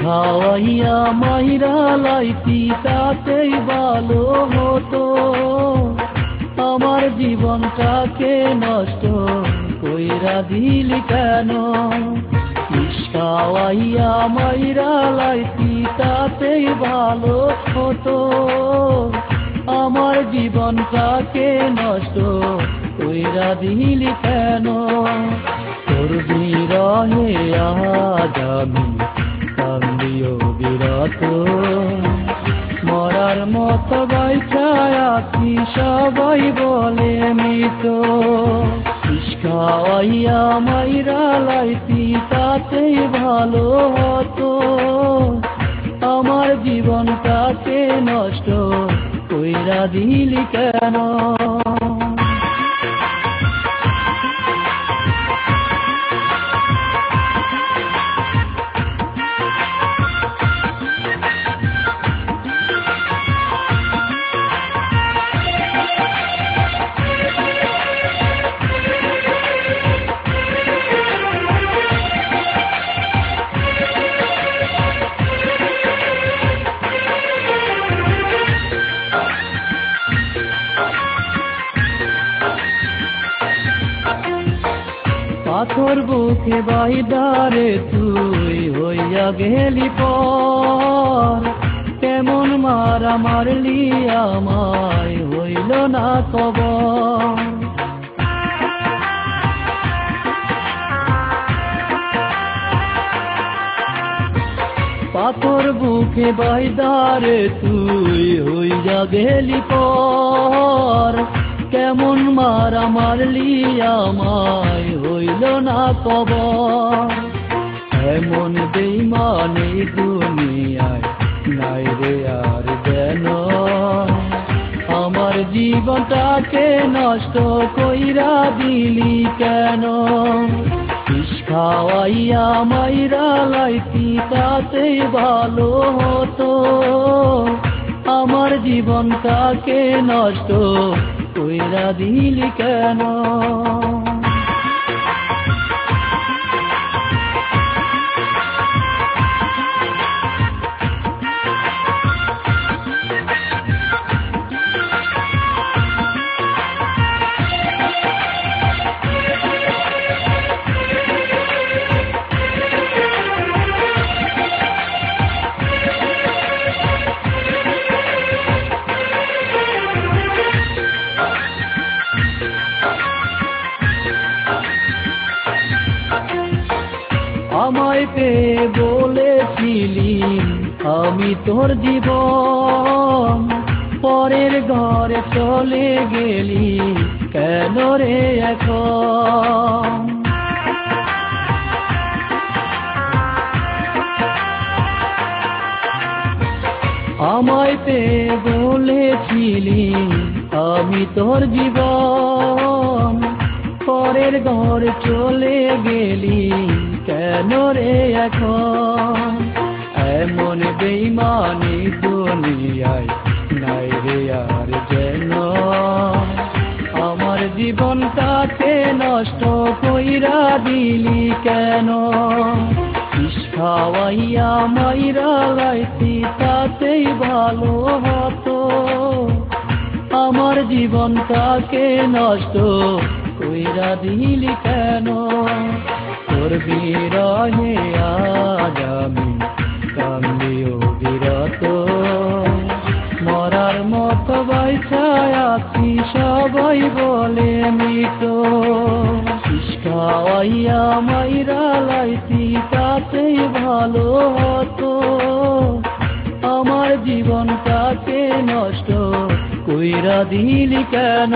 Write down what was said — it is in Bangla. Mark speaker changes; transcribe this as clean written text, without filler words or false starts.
Speaker 1: খাওয়াইয়া মাইরা লাইতি তাতেই ভালো হতো। আমার জীবনটাকে নষ্ট কইরা দিলি কেন? খাওয়াইয়া মাইরা লাইতি তাতেই ভালো হতো। আমার জীবনটাকে নষ্ট কইরা দিলি কেন? তোর বিরহে আজ আমি কান্দিও বিরত, মরার মতো বাইচায় আছি সবাই বলে মৃত। খাওয়াইয়া মাইরা লাইতি তাতেই ভালো হতো। আমার জীবনটাকে নষ্ট কইরা দিলি কেন? পাথর বুকে বাইদারে তুই হইয়া গেলি পর, কেমন মারা মারলি আমায় হইল না খবর। পাথর বুকে বাইদারে তুই হইয়া গেলি পর, কেমন মারা মারলি আমায় হইল না খবর। এমন বেঈমানি দুনিয়ায় নাই রে আর যেন, আমার জীবনটাকে নষ্ট কইরা দিলি কেন? খাওয়াইয়া মাইরা লাইতি তাতেই ভালো হতো। আমার জীবনটাকে নষ্ট কইরা দিলি কেন? আমায় পেয়ে বলেছিলি আমি তোর জীবন, পরের ঘরে চলে গেলি কেন রে এখন? আমায় পেয়ে বলেছিলি আমি তোর জীবন, পরের ঘরে চলে গেলি কেন রে এখন? এমন বেঈমানি দুনিয়ায় নাই রে আর যেন, আমার জীবনটাকে নষ্ট কইরা দিলি কেন? খাওয়াইয়া মাইরা লাইতি তাতেই ভালো হতো। আমার জীবনটাকে নষ্ট কইরা দিলি কেন? তোর বিরহে আজ আমি কান্দিও বিরত, মরার মতো বাইচায় আছি সবাই বলে মৃত। খাওয়াইয়া মাইরা লাইতি তাতেই ভালো হতো। আমার জীবনটাকে নষ্ট কইরা দিলি কেন?